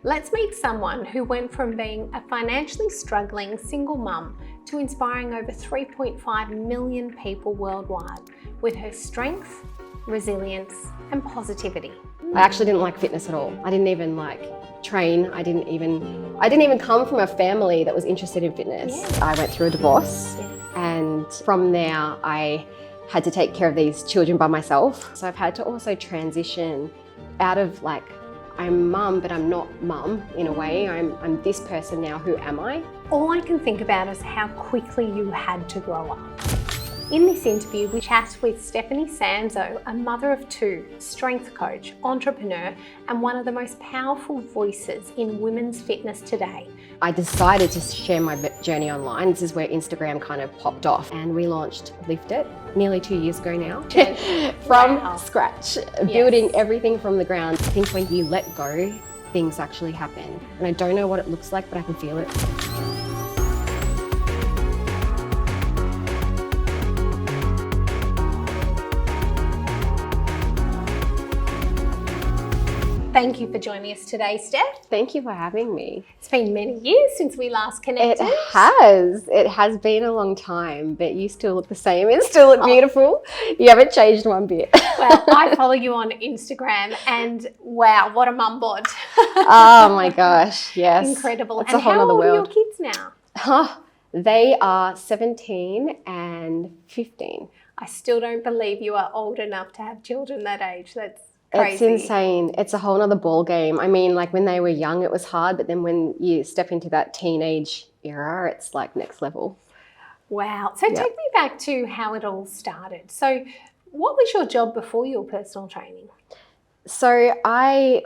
Let's meet someone who went from being a financially struggling single mum to inspiring over 3.5 million people worldwide with her strength, resilience, and positivity. I actually didn't like fitness at all. I didn't even train. I didn't even come from a family that was interested in fitness. Yeah. I went through a divorce, and from there I had to take care of these children by myself. So I've had to also transition out of I'm mum, but I'm not mum in a way. I'm this person now. Who am I? All I can think about is how quickly you had to grow up. In this interview, we chat with Stephanie Sanzo, a mother of two, strength coach, entrepreneur, and one of the most powerful voices in women's fitness today. I decided to share my journey online. This is where Instagram kind of popped off, and we launched LIFTit nearly 2 years ago now. From scratch, building everything from the ground. I think when you let go, things actually happen. And I don't know what it looks like, but I can feel it. Thank you for joining us today, Steph. Thank you for having me. It's been many years since we last connected. It has been a long time, but you still look the same and still look beautiful. You haven't changed one bit. Well, I follow you on Instagram and wow, what a mum bod. Oh my gosh, yes. Incredible. It's a whole other world. How old are your kids now? They are 17 and 15. I still don't believe you are old enough to have children that age. That's crazy. It's insane. It's a whole nother ball game. I mean, when they were young, it was hard, but then when you step into that teenage era, it's next level. Wow. So take me back to how it all started. So what was your job before your personal training? So I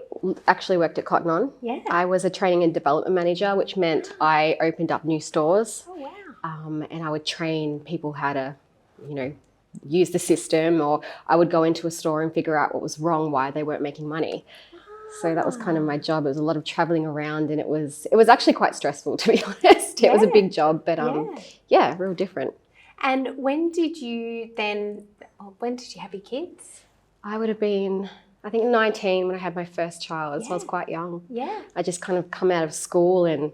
actually worked at Cotton On. Yeah. I was a training and development manager, which meant I opened up new stores. Oh, wow. And I would train people how to, use the system, or I would go into a store and figure out what was wrong, why they weren't making money. So that was kind of my job. It was a lot of traveling around, and it was actually quite stressful, to be honest. It was a big job, but real different. And when did you have your kids? I would have been, I think, 19 when I had my first child, so I was quite young. Yeah. I just kind of come out of school, and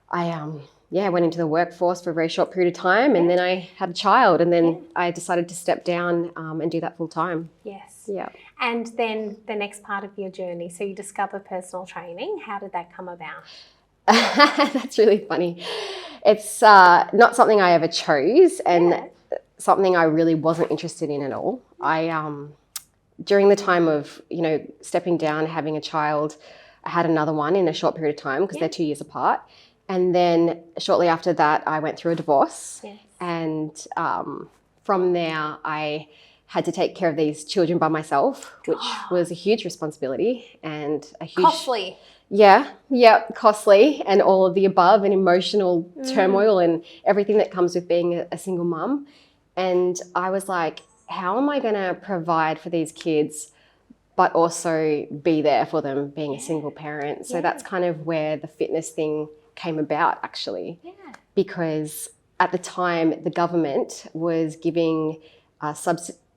I went into the workforce for a very short period of time, and then I had a child, and then I decided to step down and do that full time. Yes. Yeah. And then the next part of your journey, so you discover personal training. How did that come about? That's really funny. It's not something I ever chose, and something I really wasn't interested in at all. During the time of, stepping down, having a child, I had another one in a short period of time because they're 2 years apart. And then shortly after that, I went through a divorce. Yes. And from there, I had to take care of these children by myself, which was a huge responsibility and a huge... Costly. Yeah, costly, and all of the above, and emotional turmoil and everything that comes with being a single mum. And I was like, how am I going to provide for these kids but also be there for them being a single parent? So that's kind of where the fitness thing came about, actually, because at the time the government was giving subsidizing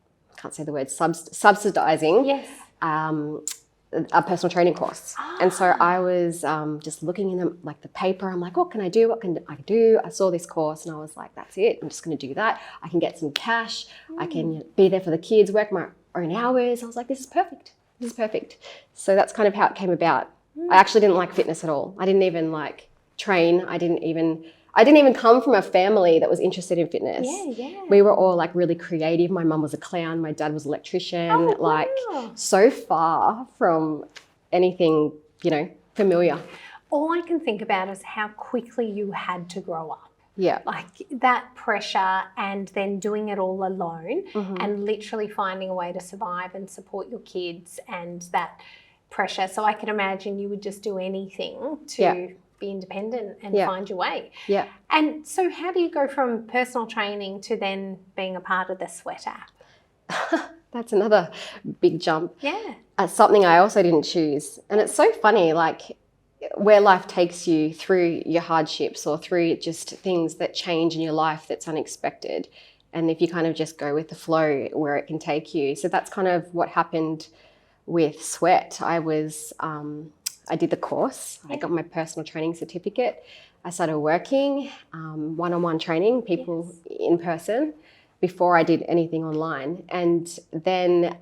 a personal training course. And so I was just looking in the paper. I'm like, what can I do? What can I do? I saw this course and I was like, that's it. I'm just going to do that. I can get some cash. I can be there for the kids, work my own hours. I was like, this is perfect. This is perfect. So that's kind of how it came about. I actually didn't like fitness at all. I didn't even train. I didn't even come from a family that was interested in fitness. We were all really creative. My mum was a clown. My dad was an electrician. So far from anything, familiar. All I can think about is how quickly you had to grow up. Yeah. That pressure, and then doing it all alone and literally finding a way to survive and support your kids, and that pressure. So I can imagine you would just do anything to be independent and find your way. Yeah. And so how do you go from personal training to then being a part of the Sweat app? That's another big jump. Yeah. Something I also didn't choose. And it's so funny, where life takes you through your hardships or through just things that change in your life that's unexpected. And if you kind of just go with the flow where it can take you. So that's kind of what happened with Sweat. I was I did the course. I got my personal training certificate. I started working one-on-one training, people in person, before I did anything online. And then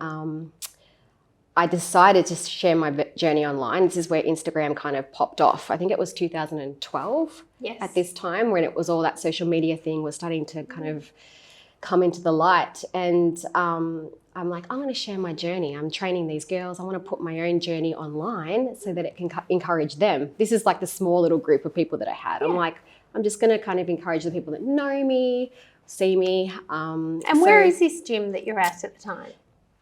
I decided to share my journey online. This is where Instagram kind of popped off. I think it was 2012 at this time, when it was all that social media thing was starting to kind of come into the light. And I'm like, I'm going to share my journey. I'm training these girls. I want to put my own journey online so that it can encourage them. This is like the small little group of people that I had. I'm like, I'm just going to kind of encourage the people that know me, see me. And where is this gym that you're at the time?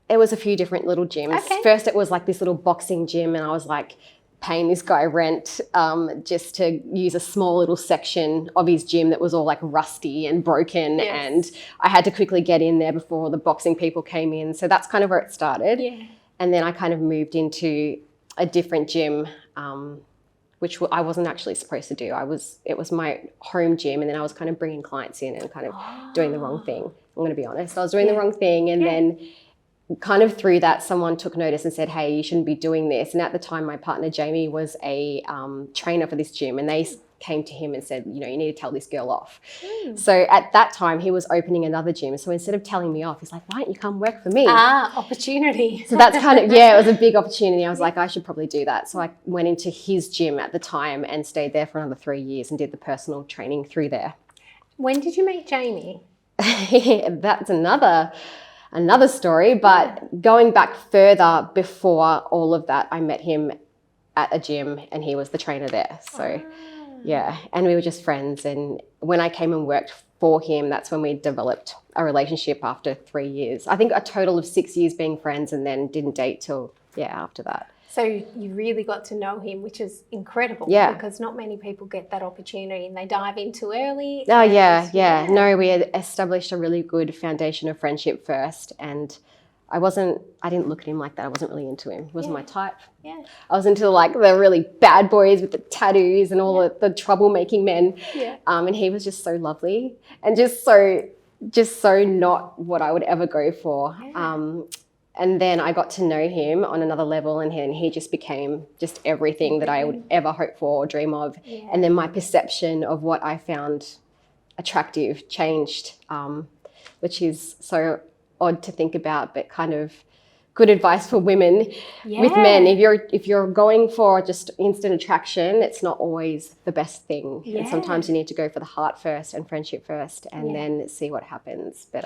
It was a few different little gyms. Okay. First, it was like this little boxing gym, and I was like paying this guy rent just to use a small little section of his gym that was all like rusty and broken. And I had to quickly get in there before the boxing people came in. So that's kind of where it started. And then I kind of moved into a different gym, which I wasn't actually supposed to do. It was my home gym, and then I was kind of bringing clients in and kind of doing the wrong thing. I'm going to be honest. I was doing the wrong thing, and then kind of through that, someone took notice and said, hey, you shouldn't be doing this. And at the time, my partner, Jamie, was a trainer for this gym, and they came to him and said, you know, you need to tell this girl off. So at that time, he was opening another gym. So instead of telling me off, he's like, why don't you come work for me? Opportunity. So that's kind of, it was a big opportunity. I was like, I should probably do that. So I went into his gym at the time and stayed there for another 3 years and did the personal training through there. When did you meet Jamie? That's another story, but going back further, before all of that, I met him at a gym and he was the trainer there. So and we were just friends. And when I came and worked for him, that's when we developed a relationship after 3 years. I think a total of 6 years being friends, and then didn't date till after that. So you really got to know him, which is incredible. Because not many people get that opportunity and they dive in too early. No, we had established a really good foundation of friendship first, and I didn't look at him like that. I wasn't really into him. He wasn't my type. I was into like the really bad boys with the tattoos and all the troublemaking men. And he was just so lovely and just so not what I would ever go for. And then I got to know him on another level, and he just became just everything that I would ever hope for or dream of. And then my perception of what I found attractive changed, which is so odd to think about, but kind of good advice for women with men. If you're going for just instant attraction, it's not always the best thing. And sometimes you need to go for the heart first and friendship first, and then see what happens. But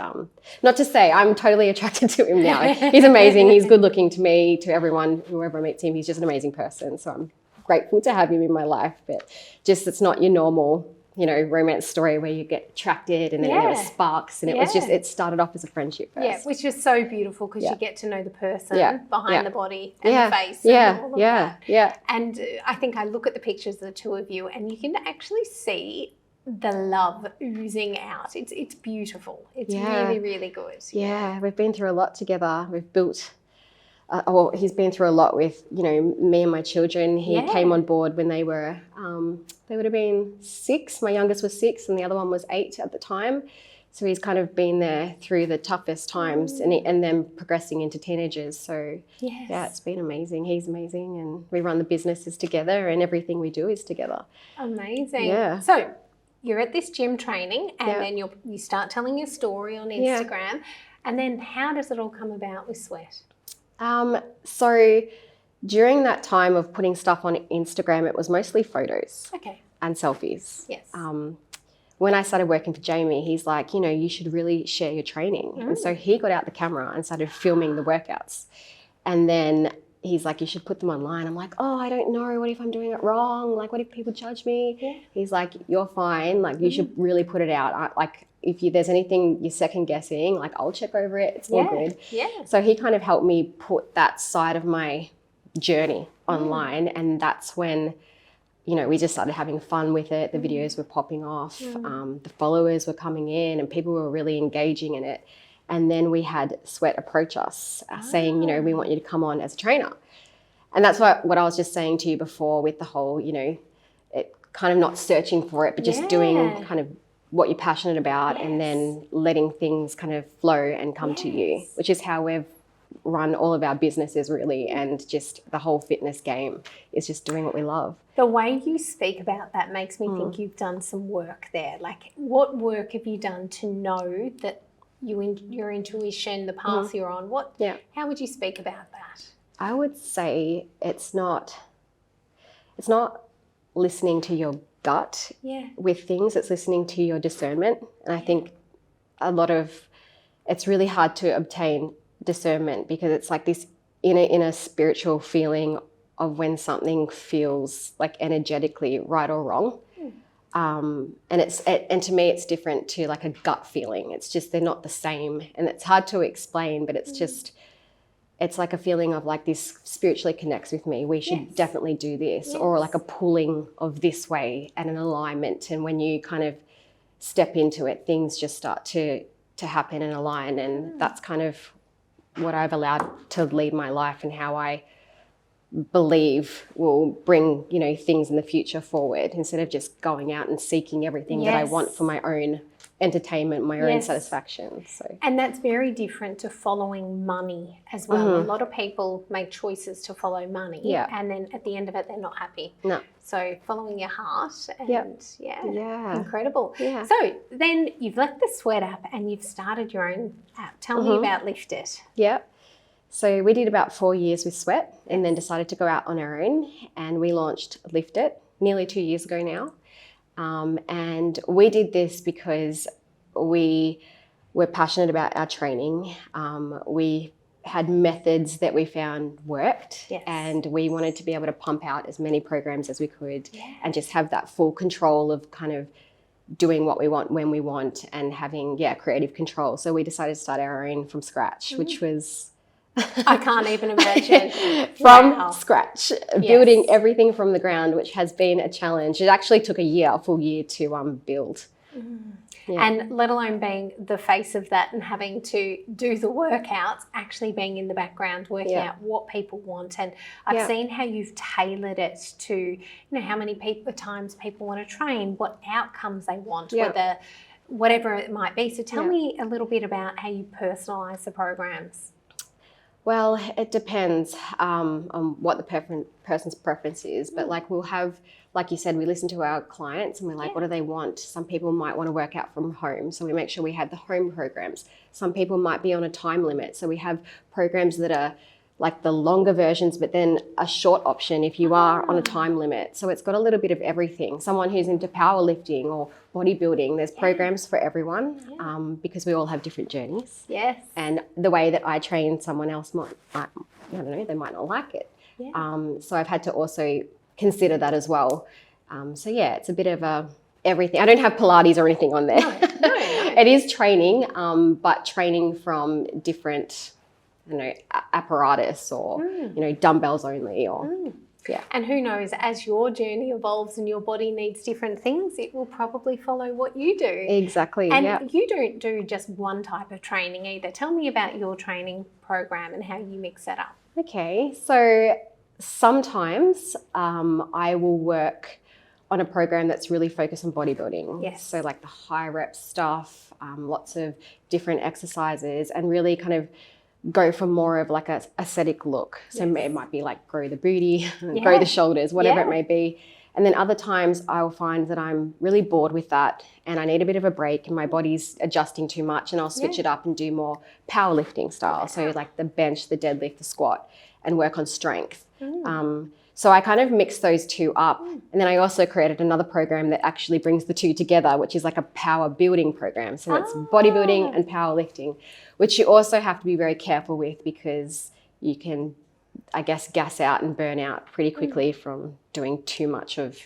not to say I'm totally attracted to him now. He's amazing. He's good looking to me, to everyone, whoever meets him. He's just an amazing person. So I'm grateful to have him in my life, but just it's not your normal, romance story where you get attracted and then there was sparks, and it was just, it started off as a friendship first. Which is so beautiful because you get to know the person behind the body and the face and all of that. And I think I look at the pictures of the two of you and you can actually see the love oozing out. It's beautiful. It's really, really good. We've been through a lot together. We've built he's been through a lot with, me and my children. He came on board when they were, they would have been 6. My youngest was 6 and the other one was 8 at the time. So he's kind of been there through the toughest times and then progressing into teenagers. So it's been amazing. He's amazing, and we run the businesses together, and everything we do is together. Amazing. So you're at this gym training, and then you start telling your story on Instagram. And then how does it all come about with Sweat? So during that time of putting stuff on Instagram, it was mostly photos and selfies. When I started working for Jamie, he's like, you should really share your training. And so he got out the camera and started filming the workouts. And then he's like, you should put them online. I'm like, oh, I don't know. What if I'm doing it wrong? Like, what if people judge me? He's like, you're fine. Like, you should really put it out. If there's anything you're second guessing, like, I'll check over it. It's all good. So he kind of helped me put that side of my journey online. And that's when, we just started having fun with it. The videos were popping off. The followers were coming in and people were really engaging in it. And then we had Sweat approach us saying, we want you to come on as a trainer. And that's what I was just saying to you before with the whole, it kind of not searching for it, but just doing kind of what you're passionate about and then letting things kind of flow and come to you, which is how we've run all of our businesses really, and just the whole fitness game is just doing what we love. The way you speak about that makes me think you've done some work there. Like, what work have you done to know that your intuition, the path you're on, how would you speak about that? I would say it's not listening to your gut with things, it's listening to your discernment. And I think it's really hard to obtain discernment because it's like this inner spiritual feeling of when something feels like energetically right or wrong. And to me it's different to like a gut feeling. It's just they're not the same, and it's hard to explain, but it's just it's like a feeling of like this spiritually connects with me. We should definitely do this, or like a pulling of this way and an alignment. And when you kind of step into it, things just start to happen and align. And that's kind of what I've allowed to lead my life, and how I believe will bring, things in the future forward, instead of just going out and seeking everything that I want for my own entertainment, my own satisfaction. So, and that's very different to following money as well. A lot of people make choices to follow money, and then at the end of it they're not happy. No. So following your heart, and incredible. Yeah. So then you've left the Sweat app and you've started your own app. Tell me about LIFTit. Yeah. So we did about 4 years with Sweat, and then decided to go out on our own, and we launched LIFTit nearly 2 years ago now. And we did this because we were passionate about our training. We had methods that we found worked, and we wanted to be able to pump out as many programs as we could, and just have that full control of kind of doing what we want when we want, and having creative control. So we decided to start our own from scratch, which was I can't even imagine. From scratch, building everything from the ground, which has been a challenge. It actually took a full year to build. And let alone being the face of that and having to do the workouts, actually being in the background, working out what people want. And I've seen how you've tailored it to, how many times people want to train, what outcomes they want, whatever it might be. So tell me a little bit about how you personalise the programs. Well, it depends on what the person's preference is. But like we'll have, like you said, we listen to our clients and we're like, what do they want? Some people might want to work out from home, so we make sure we have the home programs. Some people might be on a time limit, so we have programs that are like the longer versions, but then a short option if you are on a time limit. So it's got a little bit of everything. Someone who's into powerlifting or bodybuilding, there's programs for everyone, because we all have different journeys. Yes. And the way that I train someone else might I don't know, they might not like it. So I've had to also consider that as well. It's a bit of everything. I don't have Pilates or anything on there. No. It is training, but training from different apparatus, or dumbbells only, or And who knows, as your journey evolves and your body needs different things, it will probably follow what you do. Exactly. And you don't do just one type of training either. Tell me about your training program and how you mix that up. Okay, so sometimes I will work on a program that's really focused on bodybuilding. Yes. So like the high rep stuff, lots of different exercises, and really kind of go for more of like a aesthetic look. So it might be like grow the booty, grow the shoulders, whatever it may be. And then other times I will find that I'm really bored with that and I need a bit of a break and my body's adjusting too much, and I'll switch it up and do more powerlifting style. So like the bench, the deadlift, the squat, and work on strength. So I kind of mixed those two up. And then I also created another program that actually brings the two together, which is like a power building program. So it's bodybuilding and powerlifting, which you also have to be very careful with, because you can, I guess, gas out and burn out pretty quickly from doing too much of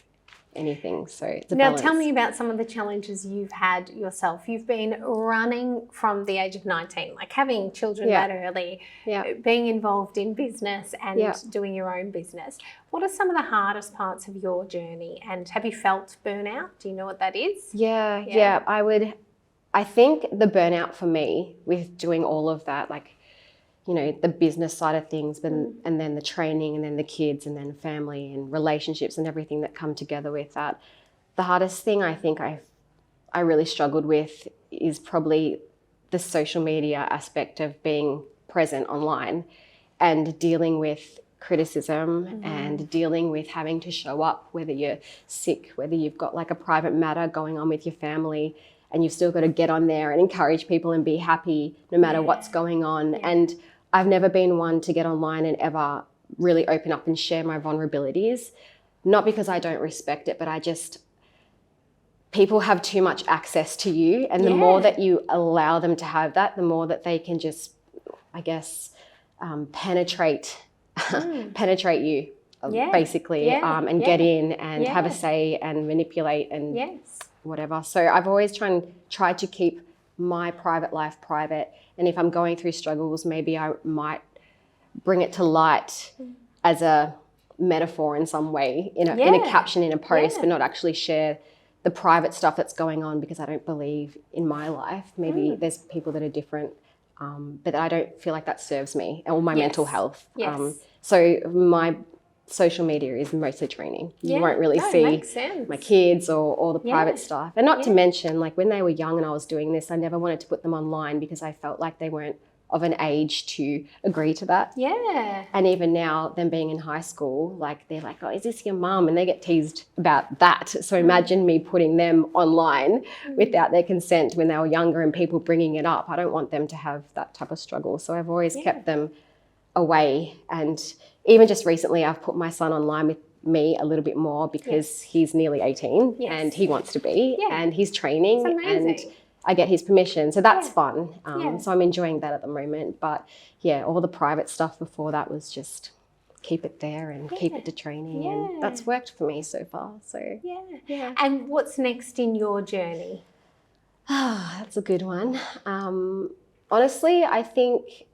anything. So it's a balance. Now tell me about some of the challenges you've had yourself. You've been running from the age of 19, like having children that early, being involved in business and doing your own business. What are some of the hardest parts of your journey, and have you felt burnout? Do you know what that is? Yeah. I think the burnout for me with doing all of that, like, the business side of things, but and then the training, and then the kids, and then family and relationships and everything that come together with that. The hardest thing I think I really struggled with is probably the social media aspect of being present online and dealing with criticism and dealing with having to show up, whether you're sick, whether you've got like a private matter going on with your family, and you've still got to get on there and encourage people and be happy no matter what's going on. And I've never been one to get online and ever really open up and share my vulnerabilities, not because I don't respect it, but I just, people have too much access to you, and the more that you allow them to have that, the more that they can just, I guess, penetrate you, basically, and get in and have a say and manipulate and whatever. So I've always tried to keep my private life private, and if I'm going through struggles, maybe I might bring it to light as a metaphor in some way, in a caption, in a post, but not actually share the private stuff that's going on, because I don't believe in my life. Maybe there's people that are different, but I don't feel like that serves me or my mental health. So my social media is mostly training. You won't really see my kids or all the private stuff. And not to mention, like when they were young and I was doing this, I never wanted to put them online because I felt like they weren't of an age to agree to that. And even now, them being in high school, like they're like, oh, is this your mum? And they get teased about that. So imagine me putting them online without their consent when they were younger and people bringing it up. I don't want them to have that type of struggle. So I've always kept them away. And even just recently, I've put my son online with me a little bit more because he's nearly 18 and he wants to be and he's training and I get his permission. So that's fun. So I'm enjoying that at the moment. But all the private stuff before that was just keep it there and keep it to training. And that's worked for me so far. So And what's next in your journey? That's a good one. Honestly, I think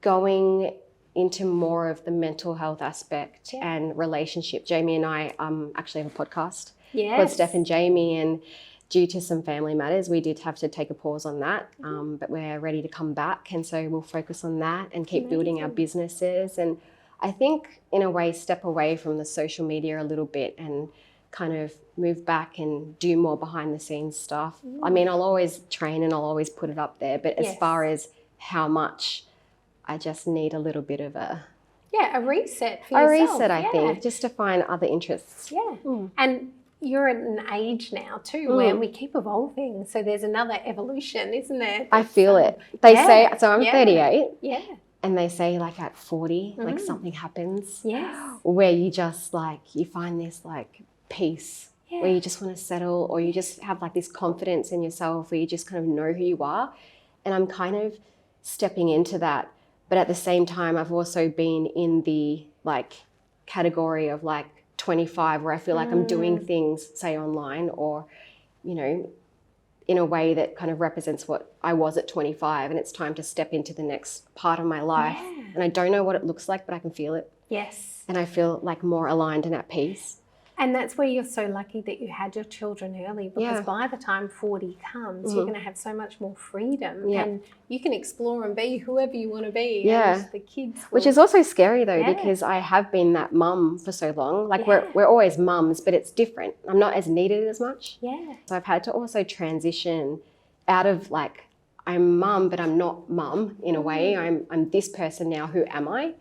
going into more of the mental health aspect and relationship. Jamie and I actually have a podcast called Steph and Jamie, and due to some family matters, we did have to take a pause on that, but we're ready to come back. And so we'll focus on that and keep building our businesses. And I think in a way, step away from the social media a little bit and kind of move back and do more behind the scenes stuff. I mean, I'll always train and I'll always put it up there, but as far as how much, I just need a little bit of a reset for yourself. A reset, I think, just to find other interests. And you're at an age now too where we keep evolving. So there's another evolution, isn't there? I feel it. They say, so I'm 38. And they say like at 40, like something happens where you just like, you find this like peace where you just want to settle, or you just have like this confidence in yourself where you just kind of know who you are. And I'm kind of stepping into that. But at the same time, I've also been in the like category of like 25 where I feel like I'm doing things, say online, or, you know, in a way that kind of represents what I was at 25, and it's time to step into the next part of my life. And I don't know what it looks like, but I can feel it. And I feel like more aligned and at peace. And that's where you're so lucky that you had your children early, because by the time 40 comes, you're going to have so much more freedom and you can explore and be whoever you want to be. And the kids will... Which is also scary though, because I have been that mum for so long. Like we're always mums, but it's different. I'm not as needed as much. So I've had to also transition out of like, I'm mum, but I'm not mum in a way. I'm this person now. Who am I?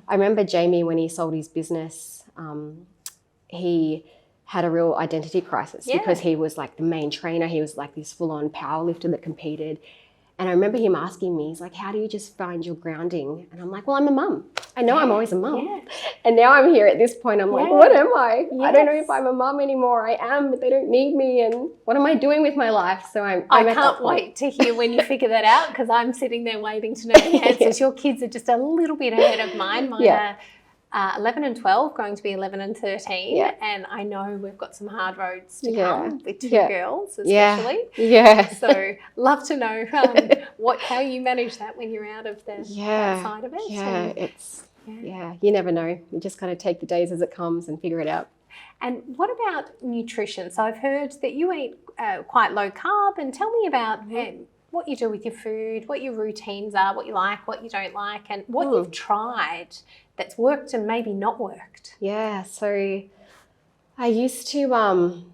I remember Jamie, when he sold his business, he had a real identity crisis because he was like the main trainer. He was like this full-on power lifter that competed. And I remember him asking me, he's like, how do you just find your grounding? And I'm like, well, I'm a mum. I know I'm always a mum. And now I'm here at this point. I'm like, what am I? I don't know if I'm a mum anymore. I am, but they don't need me. And what am I doing with my life? So I can't wait to hear when you figure that out, because I'm sitting there waiting to know the answers. Your kids are just a little bit ahead of mine. Mine are 11 and 12, going to be 11 and 13. And I know we've got some hard roads to come with two girls especially. So love to know how you manage that when you're out of the side of it. You never know. You just kind of take the days as it comes and figure it out. And what about nutrition? So I've heard that you eat quite low carb, and tell me about what you do with your food, what your routines are, what you like, what you don't like, and what you've tried that's worked and maybe not worked. So I used to,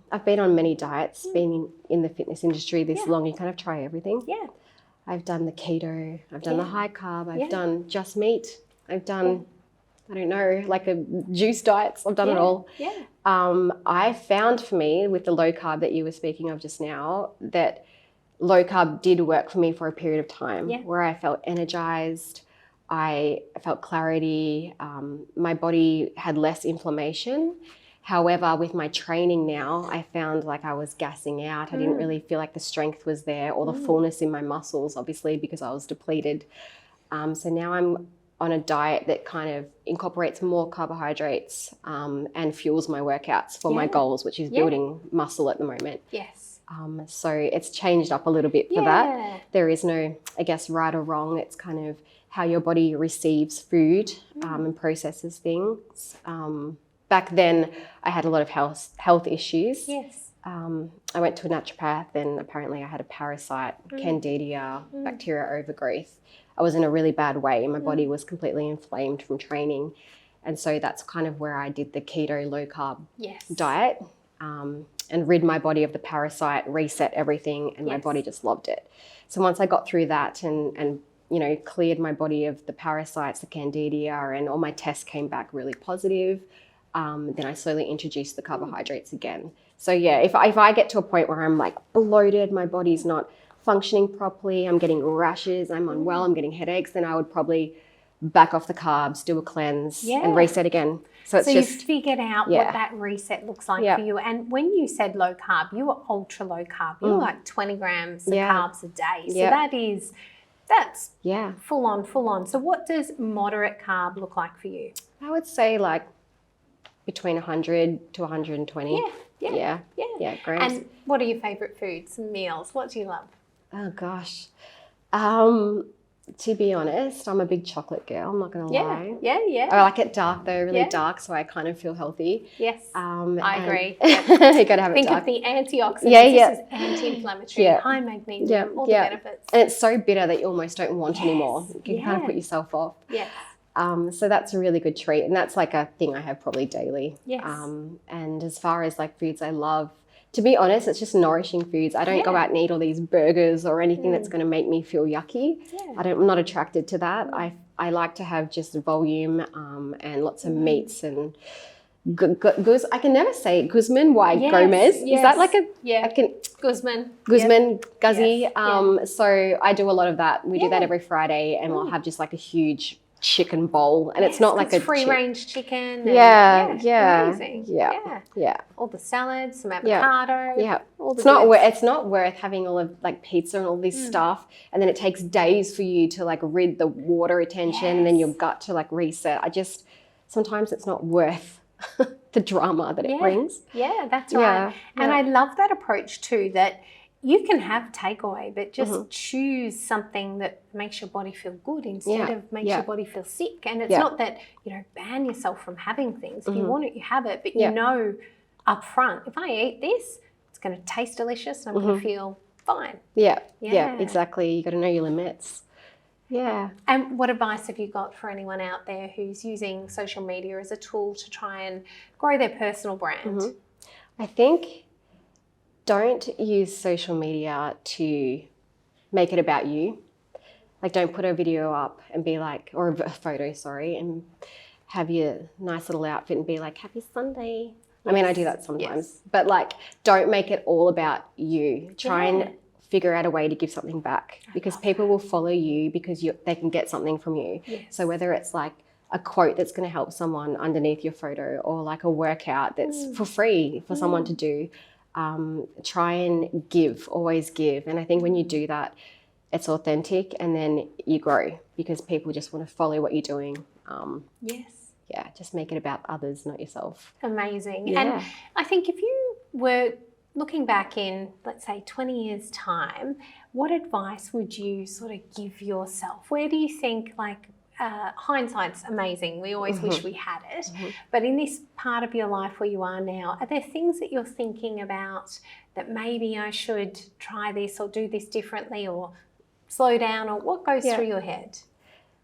I've been on many diets, being in the fitness industry this long, you kind of try everything. I've done the keto, I've done the high carb, I've Yeah. done just meat, I've done, I don't know, like a juice diets, I've done it all. Yeah. I found for me with the low carb that you were speaking of just now, that low carb did work for me for a period of time where I felt energized, I felt clarity, my body had less inflammation. However, with my training now, I found like I was gassing out. I didn't really feel like the strength was there or the fullness in my muscles, obviously, because I was depleted. So now I'm on a diet that kind of incorporates more carbohydrates and fuels my workouts for my goals, which is building muscle at the moment. Yes. So it's changed up a little bit for that. There is no, I guess, right or wrong. It's kind of how your body receives food and processes things. Back then, I had a lot of health issues. Yes. I went to a naturopath and apparently I had a parasite, candida, bacteria overgrowth. I was in a really bad way. My body was completely inflamed from training. And so that's kind of where I did the keto low carb diet and rid my body of the parasite, reset everything, and my body just loved it. So once I got through that and you know, cleared my body of the parasites, the candida, and all my tests came back really positive, then I slowly introduced the carbohydrates again. So yeah, if I get to a point where I'm like bloated, my body's not functioning properly, I'm getting rashes, I'm unwell, I'm getting headaches, then I would probably back off the carbs, do a cleanse and reset again. So it's you figured out what that reset looks like for you. And when you said low carb, you were ultra low carb. You were like 20 grams of carbs a day. So that's full on. So what does moderate carb look like for you? I would say like between 100 to 120. Yeah, grams. And what are your favourite foods and meals? What do you love? Oh gosh. To be honest, I'm a big chocolate girl. I'm not going to lie. I like it dark though, really dark, so I kind of feel healthy. Yes, I agree. You got to have it Think dark. of the antioxidants. This is anti-inflammatory, high magnesium, all the benefits. And it's so bitter that you almost don't want anymore. You can kind of put yourself off. Yes. So that's a really good treat, and that's like a thing I have probably daily. Yes. And as far as like foods I love, to be honest, it's just nourishing foods. I don't go out and eat all these burgers or anything that's going to make me feel yucky. I'm not attracted to that. I like to have just volume and lots of meats and I can never say it. Guzman, why Gomez? Is that like a Guzman, Guzzy? So I do a lot of that. We do that every Friday, and we'll have just like a huge chicken bowl, and it's not like a free range chicken. Amazing. All the salads, some avocado. It's not worth having all of like pizza and all this stuff, and then it takes days for you to like rid the water retention and then your gut to like reset. Sometimes it's not worth the drama that it brings. Yeah, that's right. And I love that approach too, that you can have takeaway, but just choose something that makes your body feel good instead of makes your body feel sick. And it's not that, ban yourself from having things. If you want it, you have it. But you know up front, if I eat this, it's going to taste delicious and I'm going to feel fine. Yeah, exactly. You got to know your limits. Yeah. And what advice have you got for anyone out there who's using social media as a tool to try and grow their personal brand? I think don't use social media to make it about you. Like, don't put a video up and be like, or a photo, and have your nice little outfit and be like, happy Sunday. I mean, I do that sometimes, but like, don't make it all about you. Try and figure out a way to give something back, because people will follow you because they can get something from you. So whether it's like a quote that's going to help someone underneath your photo, or like a workout that's for free for someone to do, try and always give. And I think when you do that, it's authentic, and then you grow because people just want to follow what you're doing. Just make it about others, not yourself. Amazing. And I think if you were looking back in, let's say, 20 years' time, what advice would you sort of give yourself? Where do you think, like, hindsight's amazing. We always wish we had it. But in this part of your life where you are now, are there things that you're thinking about that maybe I should try this or do this differently or slow down, or what goes through your head?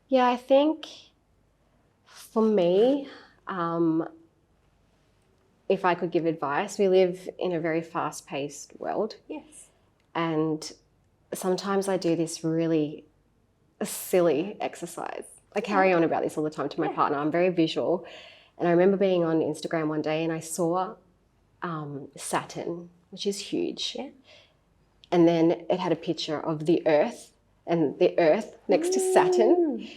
Yeah, I think for me, if I could give advice, we live in a very fast-paced world. Yes. And sometimes I do this really silly exercise. I carry on about this all the time to my partner. I'm very visual. And I remember being on Instagram one day and I saw Saturn, which is huge. Yeah. And then it had a picture of the Earth and the Earth next to Saturn.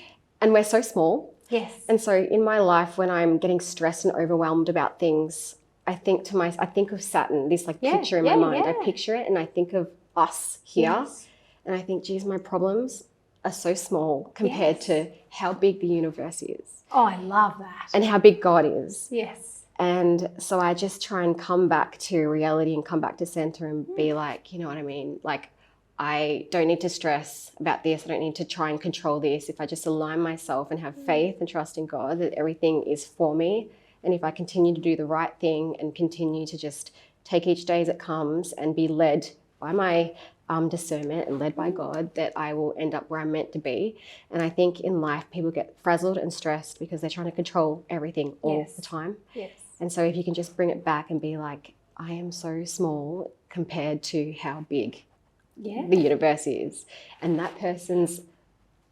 And we're so small. Yes. And so in my life, when I'm getting stressed and overwhelmed about things, I think of Saturn, this like picture in my mind. I picture it and I think of us here. Yes. And I think, geez, my problems are so small compared to how big the universe is. Oh, I love that. And how big God is. Yes. And so I just try and come back to reality and come back to center and be like, you know what I mean? Like, I don't need to stress about this. I don't need to try and control this. If I just align myself and have faith and trust in God that everything is for me. And if I continue to do the right thing and continue to just take each day as it comes and be led by my discernment and led by God, that I will end up where I'm meant to be. And I think in life, people get frazzled and stressed because they're trying to control everything all the time. Yes. And so if you can just bring it back and be like, I am so small compared to how big the universe is. And that person's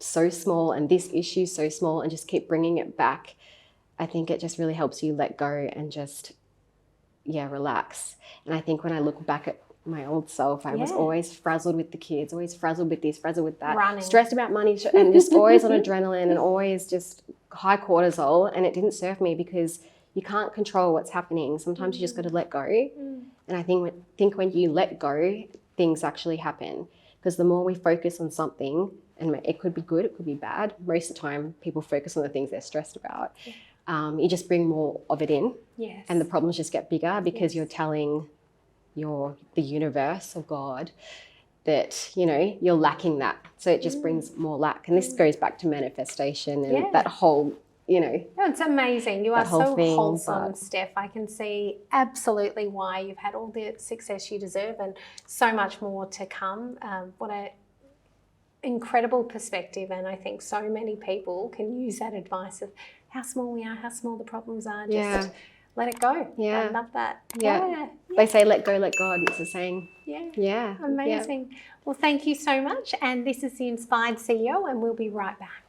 so small and this issue's so small, and just keep bringing it back. I think it just really helps you let go and just, relax. And I think when I look back at my old self, I was always frazzled with the kids, always frazzled with this, frazzled with that, stressed about money, and just always on adrenaline and always just high cortisol. And it didn't serve me because you can't control what's happening. Sometimes you just got to let go. And I think when you let go, things actually happen. Because the more we focus on something, and it could be good, it could be bad. Most of the time, people focus on the things they're stressed about. You just bring more of it in, and the problems just get bigger because you're telling the universe or God that, you're lacking that. So it just brings more lack. And this goes back to manifestation and that whole, It's amazing. You are so wholesome, Steph. I can see absolutely why you've had all the success you deserve and so much more to come. What an incredible perspective. And I think so many people can use that advice of how small we are, how small the problems are. Just let it go. I love that. Yeah. They say, let go, let God. It's a saying. Yeah. Amazing. Well, thank you so much. And this is the Inspired CEO, and we'll be right back.